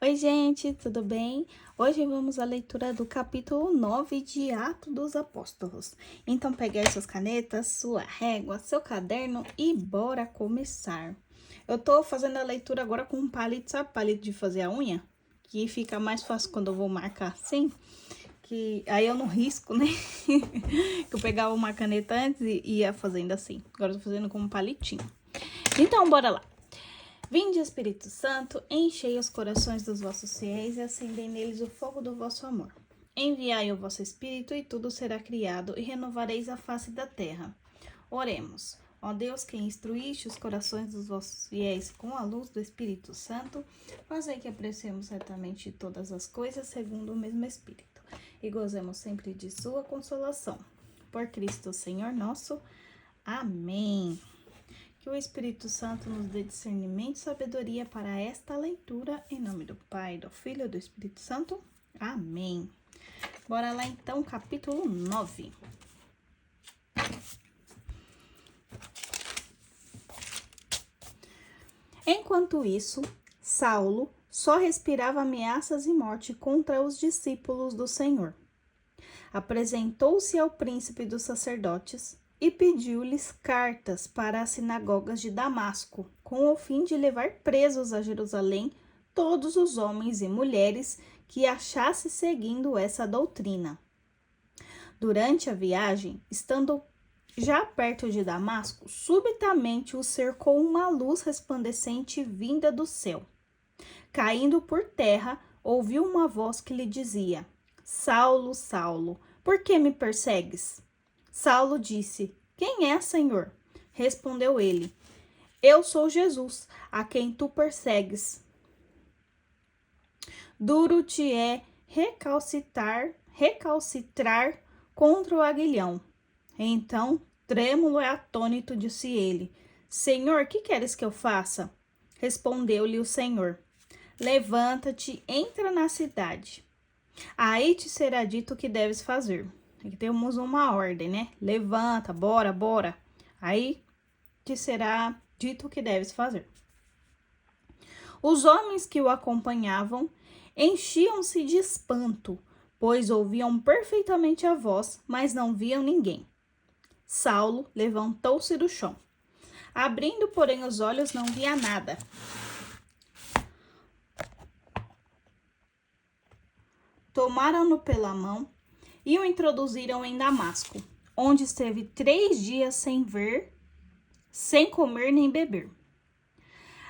Oi, gente, tudo bem? Hoje vamos à leitura do capítulo 9 de Atos dos Apóstolos. Então, pegue aí suas canetas, sua régua, seu caderno e bora começar. Eu tô fazendo a leitura agora com um palito, sabe palito de fazer a unha? Que fica mais fácil quando eu vou marcar assim, que aí eu não risco, né? Que eu pegava uma caneta antes e ia fazendo assim. Agora eu tô fazendo com um palitinho. Então, bora lá. Vinde, Espírito Santo, enchei os corações dos vossos fiéis e acendei neles o fogo do vosso amor. Enviai o vosso Espírito e tudo será criado e renovareis a face da terra. Oremos. Ó Deus, que instruíste os corações dos vossos fiéis com a luz do Espírito Santo, fazei que apreciemos certamente todas as coisas segundo o mesmo Espírito e gozemos sempre de sua consolação. Por Cristo, Senhor nosso. Amém. Que o Espírito Santo nos dê discernimento e sabedoria para esta leitura, em nome do Pai, do Filho e do Espírito Santo. Amém. Bora lá então, capítulo 9. Enquanto isso, Saulo só respirava ameaças e morte contra os discípulos do Senhor. Apresentou-se ao príncipe dos sacerdotes e pediu-lhes cartas para as sinagogas de Damasco, com o fim de levar presos a Jerusalém todos os homens e mulheres que achasse seguindo essa doutrina. Durante a viagem, estando já perto de Damasco, subitamente o cercou uma luz resplandecente vinda do céu. Caindo por terra, ouviu uma voz que lhe dizia: Saulo, Saulo, por que me persegues? Saulo disse: Quem é, Senhor? Respondeu ele: Eu sou Jesus, a quem tu persegues. Duro te é recalcitrar contra o aguilhão. Então, trêmulo e atônito, disse ele: Senhor, que queres que eu faça? Respondeu-lhe o Senhor: Levanta-te, entra na cidade. Aí te será dito o que deves fazer. Aqui temos uma ordem, né? Levanta, bora, bora. Aí te será dito o que deves fazer. Os homens que o acompanhavam enchiam-se de espanto, pois ouviam perfeitamente a voz, mas não viam ninguém. Saulo levantou-se do chão. Abrindo, porém, os olhos, não via nada. Tomaram-no pela mão e o introduziram em Damasco, onde esteve 3 dias sem ver, sem comer nem beber.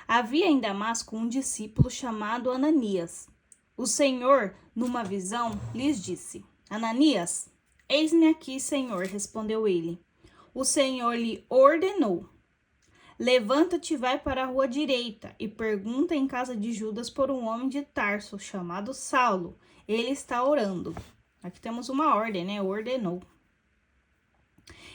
Havia em Damasco um discípulo chamado Ananias. O Senhor, numa visão, lhes disse: Ananias, eis-me aqui, Senhor, respondeu ele. O Senhor lhe ordenou: Levanta-te e vai para a rua direita e pergunta em casa de Judas por um homem de Tarso chamado Saulo. Ele está orando. Aqui temos uma ordem, né? Ordenou.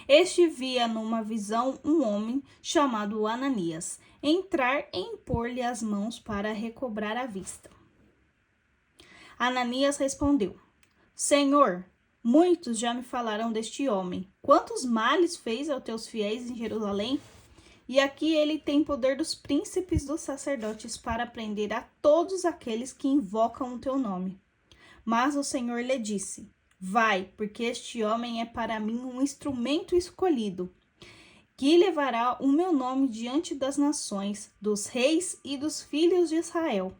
Este via numa visão um homem chamado Ananias entrar e impor-lhe as mãos para recobrar a vista. Ananias respondeu: Senhor, muitos já me falaram deste homem. Quantos males fez aos teus fiéis em Jerusalém? E aqui ele tem poder dos príncipes dos sacerdotes para prender a todos aqueles que invocam o teu nome. Mas o Senhor lhe disse: Vai, porque este homem é para mim um instrumento escolhido, que levará o meu nome diante das nações, dos reis e dos filhos de Israel.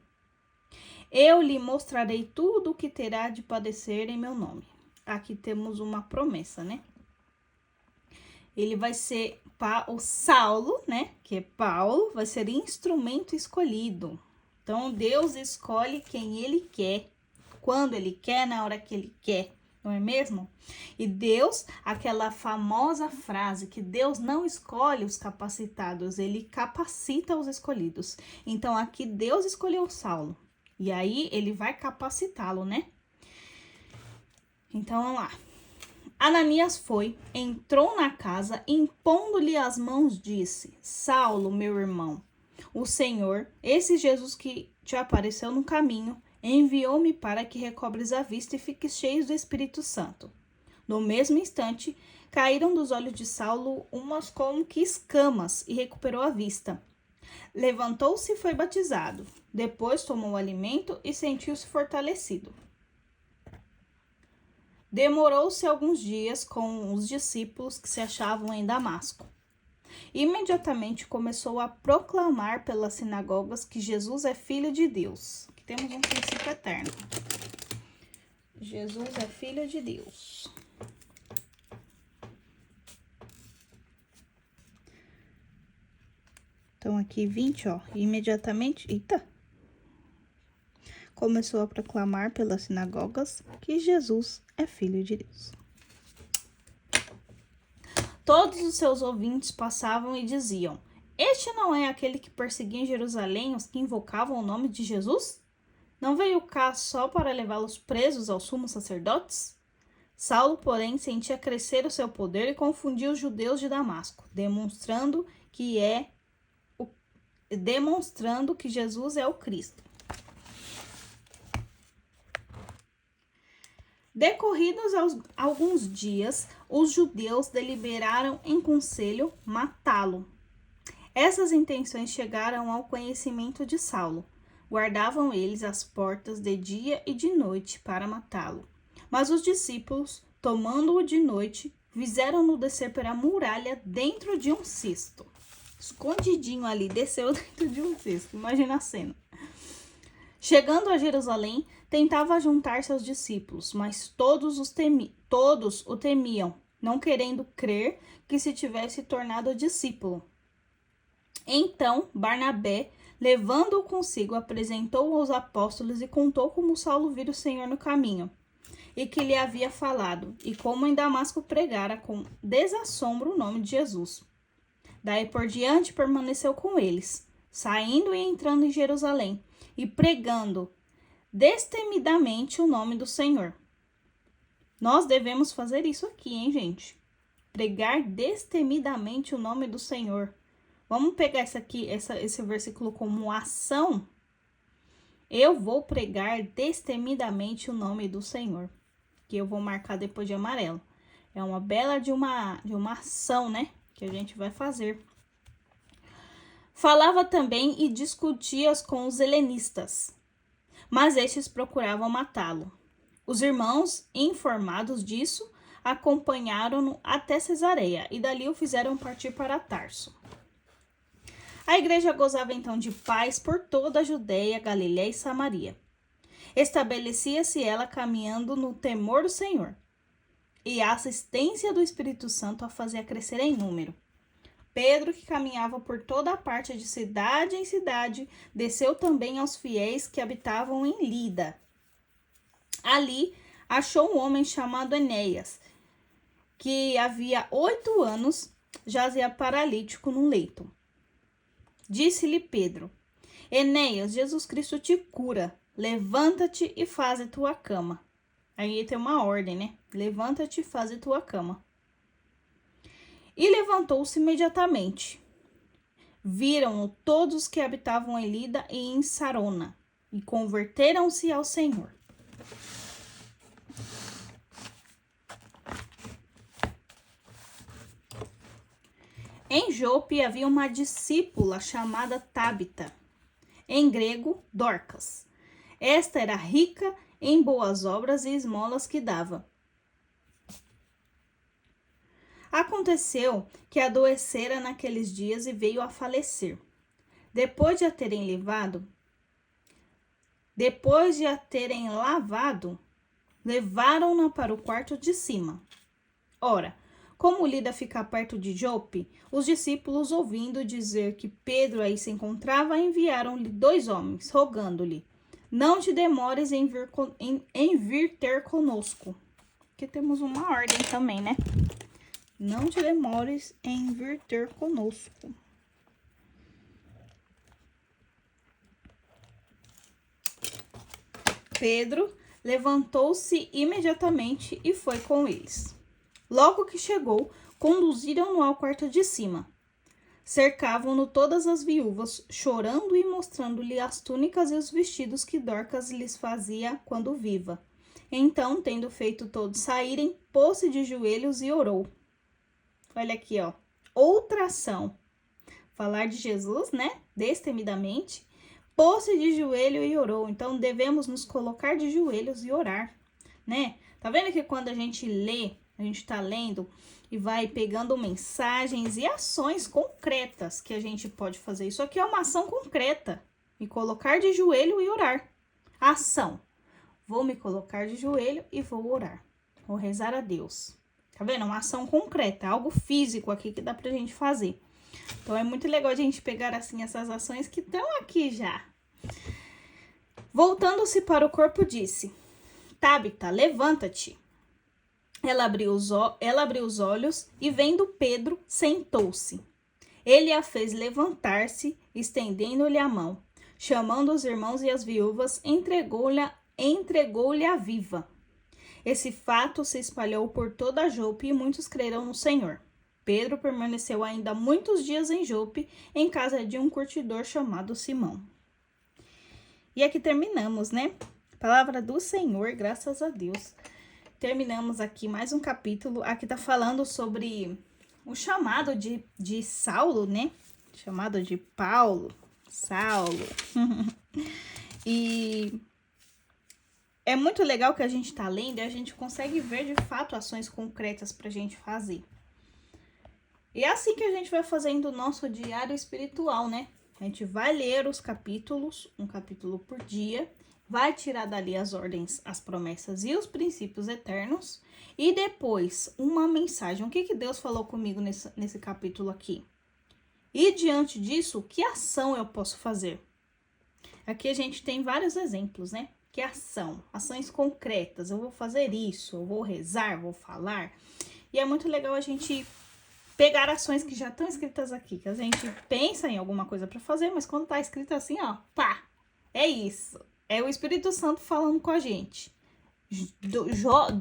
Eu lhe mostrarei tudo o que terá de padecer em meu nome. Aqui temos uma promessa, né? Ele vai ser o Saulo, né? Que é Paulo, vai ser instrumento escolhido. Então, Deus escolhe quem ele quer, quando ele quer, na hora que ele quer, não é mesmo? E Deus, aquela famosa frase que Deus não escolhe os capacitados, ele capacita os escolhidos. Então, aqui Deus escolheu Saulo. E aí, ele vai capacitá-lo, né? Então, vamos lá. Ananias foi, entrou na casa, impondo-lhe as mãos, disse: Saulo, meu irmão, o Senhor, esse Jesus que te apareceu no caminho, enviou-me para que recobres a vista e fiques cheio do Espírito Santo. No mesmo instante, caíram dos olhos de Saulo umas como que escamas e recuperou a vista. Levantou-se e foi batizado. Depois tomou alimento e sentiu-se fortalecido. Demorou-se alguns dias com os discípulos que se achavam em Damasco. Imediatamente começou a proclamar pelas sinagogas que Jesus é Filho de Deus. Aqui temos um princípio eterno. Jesus é Filho de Deus. Então, aqui 20, ó. Imediatamente... Eita! Começou a proclamar pelas sinagogas que Jesus é Filho de Deus. Todos os seus ouvintes passavam e diziam: este não é aquele que perseguia em Jerusalém os que invocavam o nome de Jesus? Não veio cá só para levá-los presos aos sumos sacerdotes? Saulo, porém, sentia crescer o seu poder e confundia os judeus de Damasco, demonstrando que Jesus é o Cristo. Decorridos alguns dias, os judeus deliberaram em conselho matá-lo. Essas intenções chegaram ao conhecimento de Saulo. Guardavam eles as portas de dia e de noite para matá-lo. Mas os discípulos, tomando-o de noite, fizeram-no descer pela muralha dentro de um cesto. Escondidinho ali, desceu dentro de um cesto. Imagina a cena. Chegando a Jerusalém, tentava juntar-se aos discípulos, mas todos o temiam, não querendo crer que se tivesse tornado discípulo. Então, Barnabé, levando-o consigo, apresentou-o aos apóstolos e contou como Saulo vira o Senhor no caminho, e que lhe havia falado, e como em Damasco pregara com desassombro o nome de Jesus. Daí por diante permaneceu com eles, saindo e entrando em Jerusalém, e pregando destemidamente o nome do Senhor. Nós devemos fazer isso aqui, hein, gente? Pregar destemidamente o nome do Senhor. Vamos pegar esse versículo como ação? Eu vou pregar destemidamente o nome do Senhor, que eu vou marcar depois de amarelo. É uma bela de uma ação, né? Que a gente vai fazer. Falava também e discutia com os helenistas, mas estes procuravam matá-lo. Os irmãos, informados disso, acompanharam-no até Cesareia e dali o fizeram partir para Tarso. A igreja gozava então de paz por toda a Judeia, Galiléia e Samaria. Estabelecia-se ela caminhando no temor do Senhor, e a assistência do Espírito Santo a fazia crescer em número. Pedro, que caminhava por toda a parte de cidade em cidade, desceu também aos fiéis que habitavam em Lida. Ali achou um homem chamado Enéas, que havia 8 anos jazia paralítico num leito. Disse-lhe Pedro: Enéas, Jesus Cristo te cura, levanta-te e faze tua cama. Aí tem uma ordem, né? Levanta-te e faze tua cama. E levantou-se imediatamente. Viram-no todos os que habitavam em Lida e em Sarona, e converteram-se ao Senhor. Em Jope havia uma discípula chamada Tábita, em grego Dorcas. Esta era rica em boas obras e esmolas que dava. Aconteceu que adoecera naqueles dias e veio a falecer. Depois de a terem lavado, levaram-na para o quarto de cima. Ora, como Lida fica perto de Jope, os discípulos, ouvindo dizer que Pedro aí se encontrava, enviaram-lhe 2 homens, rogando-lhe: não te demores em vir ter conosco. Aqui temos uma ordem também, né? Não te demores em vir ter conosco. Pedro levantou-se imediatamente e foi com eles. Logo que chegou, conduziram-no ao quarto de cima. Cercavam-no todas as viúvas, chorando e mostrando-lhe as túnicas e os vestidos que Dorcas lhes fazia quando viva. Então, tendo feito todos saírem, pôs-se de joelhos e orou. Olha aqui, ó. Outra ação. Falar de Jesus, né? destemidamente, pôs-se de joelho e orou. Então, devemos nos colocar de joelhos e orar, né? Tá vendo que quando a gente lê, a gente tá lendo e vai pegando mensagens e ações concretas que a gente pode fazer. Isso aqui é uma ação concreta. Me colocar de joelho e orar. Ação. Vou me colocar de joelho e vou orar. Vou rezar a Deus. Tá vendo? Uma ação concreta, algo físico aqui que dá pra gente fazer. Então, é muito legal a gente pegar, assim, essas ações que estão aqui já. Voltando-se para o corpo, disse: Tabita, levanta-te. Ela abriu os olhos e, vendo Pedro, sentou-se. Ele a fez levantar-se, estendendo-lhe a mão. Chamando os irmãos e as viúvas, entregou-lhe a viva. Esse fato se espalhou por toda Jope e muitos creram no Senhor. Pedro permaneceu ainda muitos dias em Jope, em casa de um curtidor chamado Simão. E aqui terminamos, né? Palavra do Senhor, graças a Deus. Terminamos aqui mais um capítulo. Aqui tá falando sobre o chamado de Saulo, né? Chamado de Saulo. E é muito legal que a gente tá lendo e a gente consegue ver de fato ações concretas pra gente fazer. E é assim que a gente vai fazendo o nosso diário espiritual, né? A gente vai ler os capítulos, um capítulo por dia, vai tirar dali as ordens, as promessas e os princípios eternos, e depois uma mensagem. O que Deus falou comigo nesse capítulo aqui? E diante disso, que ação eu posso fazer? Aqui a gente tem vários exemplos, né? Que ação? Ações concretas. Eu vou fazer isso, eu vou rezar, vou falar. E é muito legal a gente pegar ações que já estão escritas aqui, que a gente pensa em alguma coisa para fazer, mas quando tá escrito assim, ó, pá, é isso. É o Espírito Santo falando com a gente.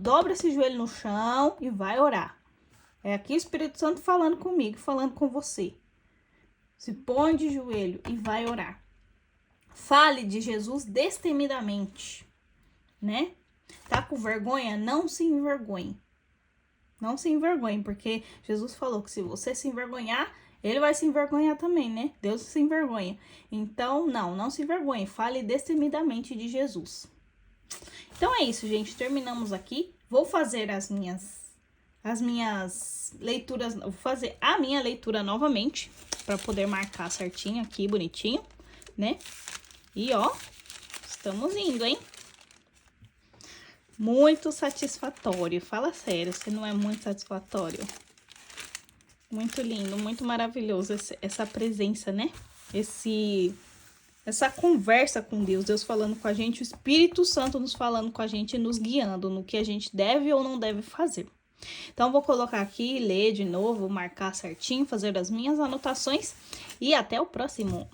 Dobra esse joelho no chão e vai orar. É aqui o Espírito Santo falando comigo, falando com você. Se põe de joelho e vai orar. Fale de Jesus destemidamente, né? Tá com vergonha? Não se envergonhe. Não se envergonhe, porque Jesus falou que se você se envergonhar, ele vai se envergonhar também, né? Deus se envergonha. Então, não se envergonhe. Fale destemidamente de Jesus. Então é isso, gente. Terminamos aqui. Vou fazer as minhas leituras. Vou fazer a minha leitura novamente, para poder marcar certinho aqui, bonitinho, né? E ó, estamos indo, hein? Muito satisfatório. Fala sério, se não é muito satisfatório. Muito lindo, muito maravilhoso essa presença, né? Essa conversa com Deus, Deus falando com a gente, o Espírito Santo nos falando com a gente, nos guiando no que a gente deve ou não deve fazer. Então, vou colocar aqui, ler de novo, marcar certinho, fazer as minhas anotações e até o próximo.